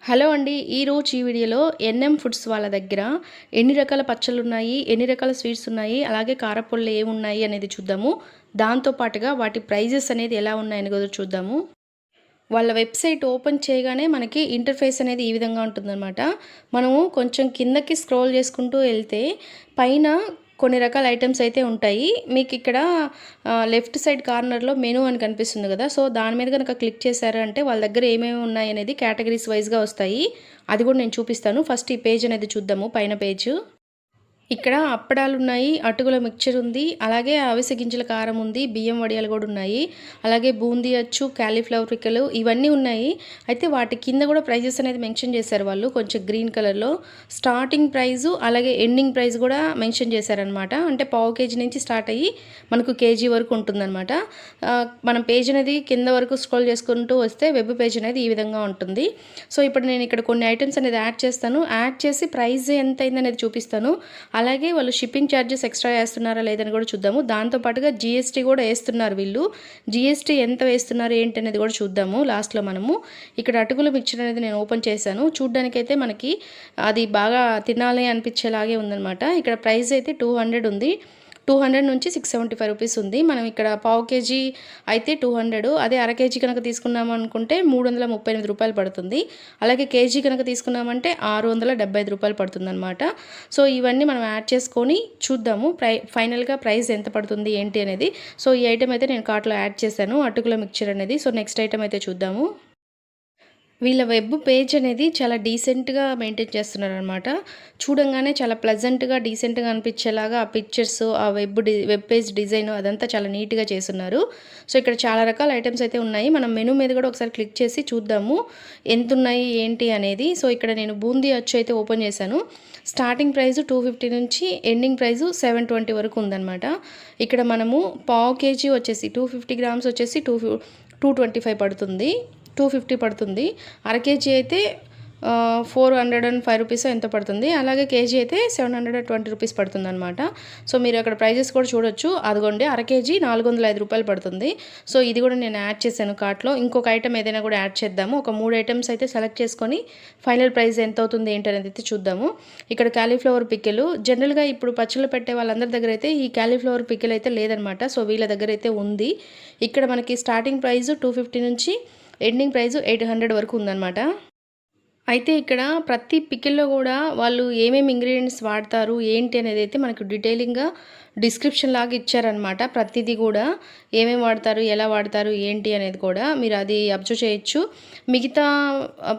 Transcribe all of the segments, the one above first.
Hello అండి. ఈరోజు ఈ వీడియోలో ఎన్ఎం ఫుడ్స్ వాళ్ళ దగ్గర ఎన్ని రకాల పచ్చళ్ళున్నాయి, ఎన్ని రకాల స్వీట్స్ ఉన్నాయి, అలాగే కారపొళ్ళు ఏమున్నాయి అనేది చూద్దాము. దాంతో పాటుగా వాటి ప్రైజెస్ అనేది ఎలా ఉన్నాయని కూడా చూద్దాము. వాళ్ళ వెబ్‌సైట్ ఓపెన్ చేయగానే మనకి ఇంటర్ఫేస్ అనేది ఈ విధంగా ఉంటుందన్నమాట. మనము కొంచెం కిందకి స్క్రోల్ చేసుకుంటూ వెళ్తే పైన కొన్ని రకాల ఐటెమ్స్ అయితే ఉంటాయి. మీకిక్కడ లెఫ్ట్ సైడ్ కార్నర్‌లో మెనూ అని కనిపిస్తుంది కదా! సో, దాని మీద గనక క్లిక్ చేశారు అంటే వాళ్ళ దగ్గర ఏమేమి ఉన్నాయనేది కేటగరీస్ వైస్‌గా వస్తాయి. అది కూడా నేను చూపిస్తాను. ఫస్ట్ ఈ పేజ్ అనేది చూద్దాము, పైన పేజు. ఇక్కడ అప్పడాలున్నాయి, అటుకుల మిక్చర్ ఉంది, అలాగే అవిసె గింజల కారం ఉంది, బియ్యం వడియాలు కూడా ఉన్నాయి. అలాగే బూందీ అచ్చు, కాలీఫ్లవర్ పిక్కలు ఇవన్నీ ఉన్నాయి. అయితే వాటి కింద కూడా ప్రైజెస్ అనేది మెన్షన్ చేశారు వాళ్ళు కొంచెం గ్రీన్ కలర్‌లో. స్టార్టింగ్ ప్రైజు అలాగే ఎండింగ్ ప్రైస్ కూడా మెన్షన్ చేశారనమాట. అంటే పావు కేజీ నుంచి స్టార్ట్ అయ్యి మనకు కేజీ వరకు ఉంటుందనమాట. మనం పేజ్ అనేది కింద వరకు స్క్రోల్ చేసుకుంటూ వస్తే వెబ్ పేజ్ అనేది ఈ విధంగా ఉంటుంది. సో, ఇప్పుడు నేను ఇక్కడ కొన్ని ఐటెమ్స్ అనేది యాడ్ చేస్తాను. యాడ్ చేసి ప్రైస్ ఎంత అయిందనేది చూపిస్తాను. అలాగే వాళ్ళు షిప్పింగ్ ఛార్జెస్ ఎక్స్ట్రా వేస్తున్నారా లేదని కూడా చూద్దాము. దాంతో పాటుగా జీఎస్టీ కూడా వేస్తున్నారు వీళ్ళు. జీఎస్టీ ఎంత వేస్తున్నారు ఏంటి అనేది కూడా చూద్దాము లాస్ట్లో మనము. ఇక్కడ అటుకుల మిక్చర్ అనేది నేను ఓపెన్ చేశాను. చూడ్డానికైతే మనకి అది బాగా తినాలి అనిపించేలాగే ఉందనమాట. ఇక్కడ ప్రైస్ అయితే 200 ఉంది. 200 నుంచి 675 రూపీస్ ఉంది. మనం ఇక్కడ పావు కేజీ అయితే 200, అదే అర కేజీ కనుక తీసుకున్నాము అనుకుంటే 338 రూపాయలు పడుతుంది. అలాగే కేజీ కనుక తీసుకున్నామంటే 675 రూపాయలు పడుతుందన్నమాట. సో, ఇవన్నీ మనం యాడ్ చేసుకొని చూద్దాము ఫైనల్‌గా ప్రైస్ ఎంత పడుతుంది ఏంటి అనేది. సో, ఈ ఐటెమ్ అయితే నేను కార్ట్‌లో యాడ్ చేశాను, అటుకుల మిక్చర్ అనేది. సో, నెక్స్ట్ ఐటెమ్ అయితే చూద్దాము. వీళ్ళ వెబ్ పేజ్ అనేది చాలా డీసెంట్‌గా మెయింటైన్ చేస్తున్నారనమాట. చూడంగానే చాలా ప్లెజెంట్‌గా, డీసెంట్‌గా అనిపించేలాగా ఆ పిక్చర్స్, ఆ వెబ్ పేజ్ డిజైన్ అదంతా చాలా నీట్‌గా చేసున్నారు. సో, ఇక్కడ చాలా రకాల ఐటెమ్స్ అయితే ఉన్నాయి. మనం మెనూ మీద కూడా ఒకసారి క్లిక్ చేసి చూద్దాము ఎంతున్నాయి ఏంటి అనేది. సో, ఇక్కడ నేను బూందీ అచ్చు అయితే ఓపెన్ చేశాను. స్టార్టింగ్ ప్రైస్ 250 నుంచి ఎండింగ్ ప్రైస్ 720 వరకు ఉందన్నమాట. ఇక్కడ మనము పావు కేజీ వచ్చేసి 250 గ్రామ్స్ వచ్చేసి 225 పడుతుంది. 250 పడుతుంది. అర కేజీ అయితే 405 రూపీస్ ఎంతో పడుతుంది. అలాగే కేజీ అయితే 720 రూపీస్ పడుతుందనమాట. సో, మీరు అక్కడ ప్రైజెస్ కూడా చూడొచ్చు. అదిగోండి, అర కేజీ 405 రూపాయలు పడుతుంది. సో, ఇది కూడా నేను యాడ్ చేశాను కార్ట్‌లో. ఇంకొక ఐటెం ఏదైనా కూడా యాడ్ చేద్దాము. ఒక 3 ఐటెమ్స్ అయితే సెలెక్ట్ చేసుకొని ఫైనల్ ప్రైస్ ఎంత అవుతుంది ఏంటనేది అయితే చూద్దాము. ఇక్కడ కాలీఫ్లవర్ పికిలు జనరల్‌గా ఇప్పుడు పచ్చళ్ళు పెట్టే వాళ్ళందరి దగ్గర అయితే ఈ కాలీఫ్లవర్ పికిల్ అయితే లేదనమాట. సో, వీళ్ళ దగ్గర అయితే ఉంది. ఇక్కడ మనకి స్టార్టింగ్ ప్రైస్ 250 నుంచి ఎండింగ్ ప్రైస్ 800 వరకు ఉందన్నమాట. అయితే ఇక్కడ ప్రతి పికిల్‌లో కూడా వాళ్ళు ఏమేమి ఇంగ్రీడియెంట్స్ వాడతారు ఏంటి అనేది అయితే మనకు డీటెయిలింగ్‌గా డిస్క్రిప్షన్ లాగా ఇచ్చారనమాట. ప్రతిదీ కూడా ఏమేమి వాడతారు, ఎలా వాడతారు ఏంటి అనేది కూడా మీరు అది అబ్జర్వ్ చేయొచ్చు. మిగతా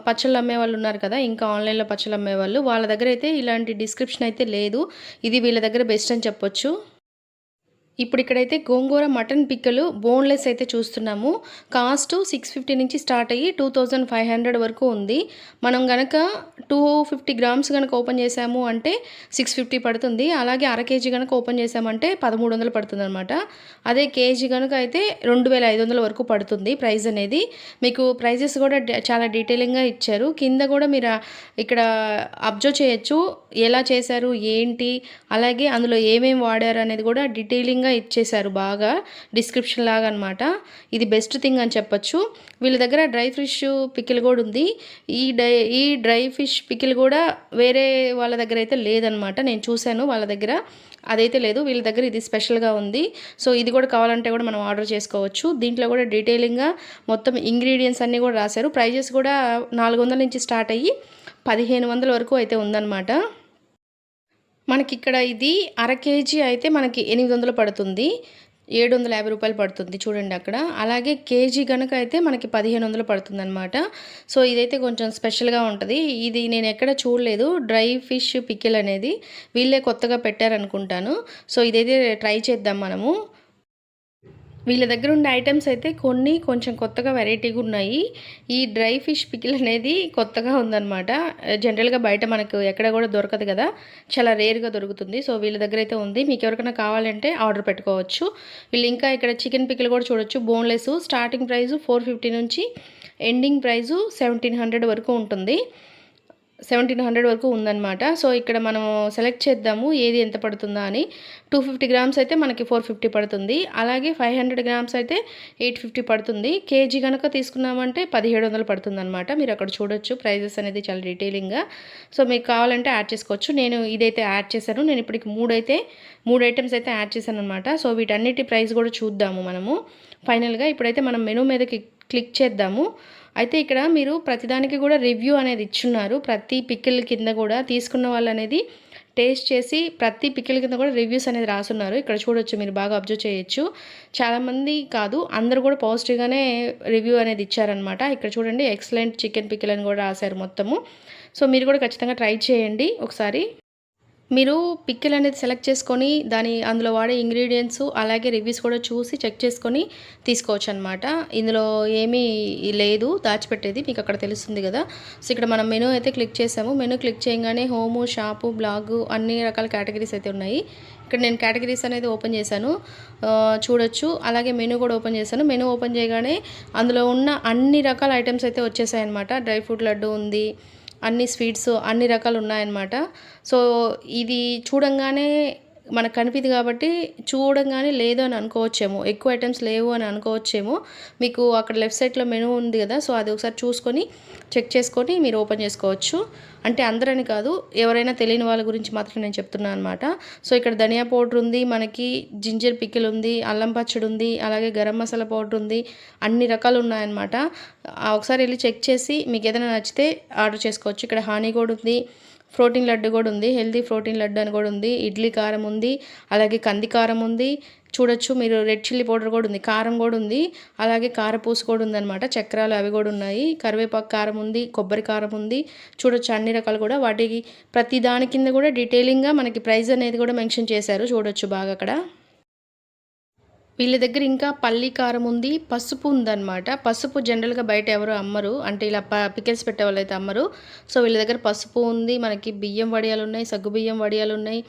పచ్చళ్ళు అమ్మేవాళ్ళు ఉన్నారు కదా, ఇంకా ఆన్లైన్‌లో పచ్చళ్ళు అమ్మేవాళ్ళు, వాళ్ళ దగ్గర అయితే ఇలాంటి డిస్క్రిప్షన్ అయితే లేదు. ఇది వీళ్ళ దగ్గర బెస్ట్ అని చెప్పొచ్చు. ఇప్పుడు ఇక్కడైతే గోంగూర మటన్ పిక్కలు బోన్లెస్ అయితే చూస్తున్నాము. కాస్ట్ 650 నుంచి స్టార్ట్ అయ్యి 2500 వరకు ఉంది. మనం గనక 250 గ్రామ్స్ గనక ఓపెన్ చేసాము అంటే 650 పడుతుంది. అలాగే అర కేజీ గనక ఓపెన్ చేసామంటే 1300 పడుతుందనమాట. అదే కేజీ గనక అయితే 2500 వరకు పడుతుంది ప్రైస్ అనేది. మీకు ప్రైజెస్ కూడా చాలా డీటెయిలింగ్‌గా ఇచ్చారు. కింద కూడా మీరు ఇక్కడ అబ్జర్వ్ చేయొచ్చు ఎలా చేశారు ఏంటి, అలాగే అందులో ఏమేమి వాడారు అనేది కూడా డీటెయిలింగ్‌గా ఇచ్చేశారు బాగా డిస్క్రిప్షన్ లాగా అనమాట. ఇది బెస్ట్ థింగ్ అని చెప్పొచ్చు. వీళ్ళ దగ్గర డ్రై ఫిష్ పికిల్ కూడా ఉంది. ఈ డ్రై ఫిష్ పికిల్ కూడా వేరే వాళ్ళ దగ్గర అయితే లేదనమాట. నేను చూశాను వాళ్ళ దగ్గర, అదైతే లేదు. వీళ్ళ దగ్గర ఇది స్పెషల్‌గా ఉంది. సో, ఇది కూడా కావాలంటే కూడా మనం ఆర్డర్ చేసుకోవచ్చు. దీంట్లో కూడా డీటెయిలింగ్‌గా మొత్తం ఇంగ్రీడియెంట్స్ అన్నీ కూడా రాశారు. ప్రైజెస్ కూడా 400 నుంచి స్టార్ట్ అయ్యి 1500 వరకు అయితే ఉందన్నమాట. మనకిక్కడ ఇది అర కేజీ అయితే మనకి 800 పడుతుంది. 750 రూపాయలు పడుతుంది చూడండి అక్కడ. అలాగే కేజీ గనక అయితే మనకి 1500 పడుతుందనమాట. సో, ఇదైతే కొంచెం స్పెషల్‌గా ఉంటది. ఇది నేను ఎక్కడ చూడలేదు. డ్రై ఫిష్ పికిల్ అనేది వీళ్ళే కొత్తగా పెట్టారనుకుంటాను. సో, ఇదైతే ట్రై చేద్దాం మనము. వీళ్ళ దగ్గర ఉండే ఐటెమ్స్ అయితే కొన్ని కొంచెం కొత్తగా వెరైటీగా ఉన్నాయి. ఈ డ్రై ఫిష్ పికిల్ అనేది కొత్తగా ఉందన్నమాట. జనరల్‌గా బయట మనకు ఎక్కడ కూడా దొరకదు కదా, చాలా రేర్‌గా దొరుకుతుంది. సో, వీళ్ళ దగ్గర అయితే ఉంది. మీకు ఎవరికైనా కావాలంటే ఆర్డర్ పెట్టుకోవచ్చు. వీళ్ళు ఇంకా ఇక్కడ చికెన్ పికిల్ కూడా చూడొచ్చు బోన్లెస్. స్టార్టింగ్ ప్రైస్ 450 నుంచి ఎండింగ్ ప్రైస్ 1700 వరకు ఉంటుంది. 1700 వరకు ఉందన్నమాట. సో, ఇక్కడ మనం సెలెక్ట్ చేద్దాము ఏది ఎంత పడుతుందా అని. 250 గ్రామ్స్ అయితే మనకి 450 పడుతుంది. అలాగే 500 గ్రామ్స్ అయితే 850 పడుతుంది. కేజీ గనక తీసుకున్నామంటే 1700 పడుతుందన్నమాట. మీరు అక్కడ చూడొచ్చు ప్రైజెస్ అనేది చాలా డీటెయిలింగ్‌గా. సో, మీకు కావాలంటే యాడ్ చేసుకోవచ్చు. నేను ఇదైతే యాడ్ చేశాను. నేను ఇప్పటికి 3 ఐటెమ్స్ అయితే యాడ్ చేశానన్నమాట. సో, వీటన్నిటి ప్రైస్ కూడా చూద్దాము మనము. ఫైనల్‌గా ఇప్పుడైతే మనం మెనూ మీదకి క్లిక్ చేద్దాము. అయితే ఇక్కడ మీరు ప్రతిదానికి కూడా రివ్యూ అనేది ఇచ్చున్నారు. ప్రతి పికిల్ కింద కూడా తీసుకున్న వాళ్ళనేది టేస్ట్ చేసి ప్రతి పికిల్ కింద కూడా రివ్యూస్ అనేది రాసున్నారు. ఇక్కడ చూడొచ్చు, మీరు బాగా అబ్జర్వ్ చేయొచ్చు. చాలామంది కాదు, అందరూ కూడా పాజిటివ్‌గానే రివ్యూ అనేది ఇచ్చారనమాట. ఇక్కడ చూడండి, ఎక్సలెంట్ చికెన్ పికిల్ అని కూడా రాశారు మొత్తము. సో, మీరు కూడా ఖచ్చితంగా ట్రై చేయండి ఒకసారి. మీరు పికిల్ అనేది సెలెక్ట్ చేసుకొని అందులో వాడే ఇంగ్రీడియంట్స్ అలాగే రివ్యూస్ కూడా చూసి చెక్ చేసుకొని తీసుకోవచ్చనమాట. ఇందులో ఏమీ లేదు దాచిపెట్టేది, మీకు అక్కడ తెలుస్తుంది కదా. సో, ఇక్కడ మనం మెనూ అయితే క్లిక్ చేసాము. మెనూ క్లిక్ చేయగానే హోము, షాపు, బ్లాగు అన్ని రకాల కేటగిరీస్ అయితే ఉన్నాయి. ఇక్కడ నేను కేటగిరీస్ అనేది ఓపెన్ చేశాను, చూడొచ్చు. అలాగే మెనూ కూడా ఓపెన్ చేశాను. మెనూ ఓపెన్ చేయగానే అందులో ఉన్న అన్ని రకాల ఐటమ్స్ అయితే వచ్చేసాయన్నమాట. డ్రై ఫ్రూట్ లడ్డు ఉంది, అన్ని స్వీట్స్ అన్ని రకాలు ఉన్నాయన్నమాట. సో, ఇది చూడంగానే మనకు కనిపిది కాబట్టి చూడంగానే లేదు అని అనుకోవచ్చేమో, ఎక్కువ ఐటమ్స్ లేవు అని అనుకోవచ్చేమో. మీకు అక్కడ లెఫ్ట్ సైడ్లో మెనూ ఉంది కదా, సో అది ఒకసారి చూసుకొని చెక్ చేసుకొని మీరు ఓపెన్ చేసుకోవచ్చు. అంటే అందరని కాదు, ఎవరైనా తెలియని వాళ్ళ గురించి మాత్రం నేను చెప్తున్నాను అనమాట. సో, ఇక్కడ ధనియా పౌడర్ ఉంది, మనకి జింజర్ పికిల్ ఉంది, అల్లం పచ్చడి ఉంది, అలాగే గరం మసాలా పౌడర్ ఉంది, అన్ని రకాలు ఉన్నాయన్నమాట. ఒకసారి వెళ్ళి చెక్ చేసి మీకు ఏదైనా నచ్చితే ఆర్డర్ చేసుకోవచ్చు. ఇక్కడ హానీ కూడా ఉంది, ప్రోటీన్ లడ్డు కూడా ఉంది, హెల్తీ ప్రోటీన్ లడ్డు అని కూడా ఉంది, ఇడ్లీ కారం ఉంది, అలాగే కంది కారం ఉంది. చూడొచ్చు మీరు, రెడ్ చిల్లీ పౌడర్ కూడా ఉంది, కారం కూడా ఉంది, అలాగే కారపూస కూడా ఉందన్నమాట. చక్రాలు అవి కూడా ఉన్నాయి, కరివేపాకు కారం ఉంది, కొబ్బరి కారం ఉంది. చూడొచ్చు అన్ని రకాలు కూడా, వాటికి ప్రతి దాని కింద కూడా డీటెయిలింగ్గా మనకి ప్రైస్ అనేది కూడా మెన్షన్ చేశారు. చూడొచ్చు బాగా అక్కడ. వీళ్ళ దగ్గర ఇంకా పల్లి కారం ఉంది, పసుపు ఉందన్నమాట. పసుపు జనరల్‌గా బయట ఎవరు అమ్మరు, అంటే ఇలా పికిల్స్ పెట్టేవాళ్ళైతే అమ్మరు. సో, వీళ్ళ దగ్గర పసుపు ఉంది, మనకి బియ్యం వడియాలున్నాయి, సగ్గుబియ్యం వడియాలున్నాయి,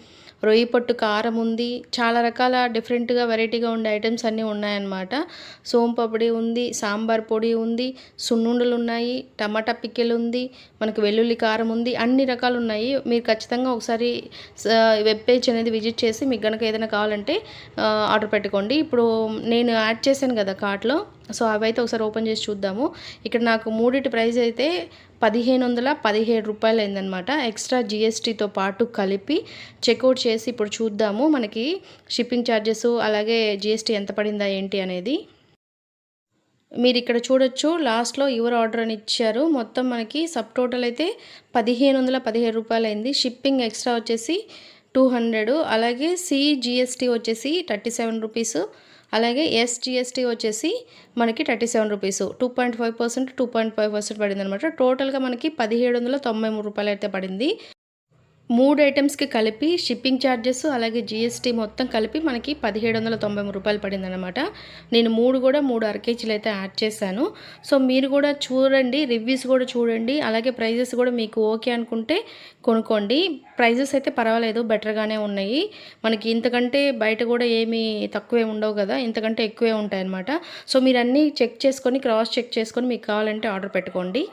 రొయ్యి పొట్టు కారం ఉంది, చాలా రకాల డిఫరెంట్‌గా వెరైటీగా ఉండే ఐటమ్స్ అన్నీ ఉన్నాయన్నమాట. సోంపపిడి ఉంది, సాంబార్ పొడి ఉంది, సున్నుండలు ఉన్నాయి, టమాటా పికిల్ ఉంది, మనకు వెల్లుల్లి కారం ఉంది, అన్ని రకాలు ఉన్నాయి. మీరు ఖచ్చితంగా ఒకసారి వెబ్ పేజ్ అనేది విజిట్ చేసి మీకు గనక ఏదైనా కావాలంటే ఆర్డర్ పెట్టుకోండి. ఇప్పుడు నేను యాడ్ చేశాను కదా కార్ట్‌లో, సో అవైతే ఒకసారి ఓపెన్ చేసి చూద్దాము. ఇక్కడ నాకు మూడిటి ప్రైస్ అయితే 1517 రూపాయలు అయిందనమాట. ఎక్స్ట్రా జిఎస్టీతో పాటు కలిపి చెక్అవుట్ చేసి ఇప్పుడు చూద్దాము మనకి షిప్పింగ్ ఛార్జెస్ అలాగే జిఎస్టీ ఎంత పడిందా ఏంటి అనేది. మీరు ఇక్కడ చూడొచ్చు, లాస్ట్లో యువర్ ఆర్డర్ అని ఇచ్చారు. మొత్తం మనకి సబ్ టోటల్ అయితే 1517 రూపాయలు అయింది. షిప్పింగ్ ఎక్స్ట్రా వచ్చేసి 200, అలాగే సిజిఎస్టీ వచ్చేసి 37 రూపీస్, అలాగే ఎస్జిఎస్టీ వచ్చేసి మనకి 37 రూపీస్. 2.5%, 2.5% పడిందనమాట. టోటల్గా మనకి 1793 రూపాయలు అయితే పడింది. 3 ఐటమ్స్కి కలిపి షిప్పింగ్ ఛార్జెస్ అలాగే జిఎస్టీ మొత్తం కలిపి మనకి 1793 రూపాయలు పడిందనమాట. నేను 3 అర కేజీలు అయితే యాడ్ చేశాను. సో, మీరు కూడా చూడండి, రివ్యూస్ కూడా చూడండి, అలాగే ప్రైజెస్ కూడా మీకు ఓకే అనుకుంటే కొనుక్కోండి. ప్రైజెస్ అయితే పర్వాలేదు, బెటర్గానే ఉన్నాయి. మనకి ఇంతకంటే బయట కూడా ఏమీ తక్కువే ఉండవు కదా, ఇంతకంటే ఎక్కువే ఉంటాయన్నమాట. సో, మీరు అన్నీ చెక్ చేసుకొని క్రాస్ చెక్ చేసుకొని మీకు కావాలంటే ఆర్డర్ పెట్టుకోండి.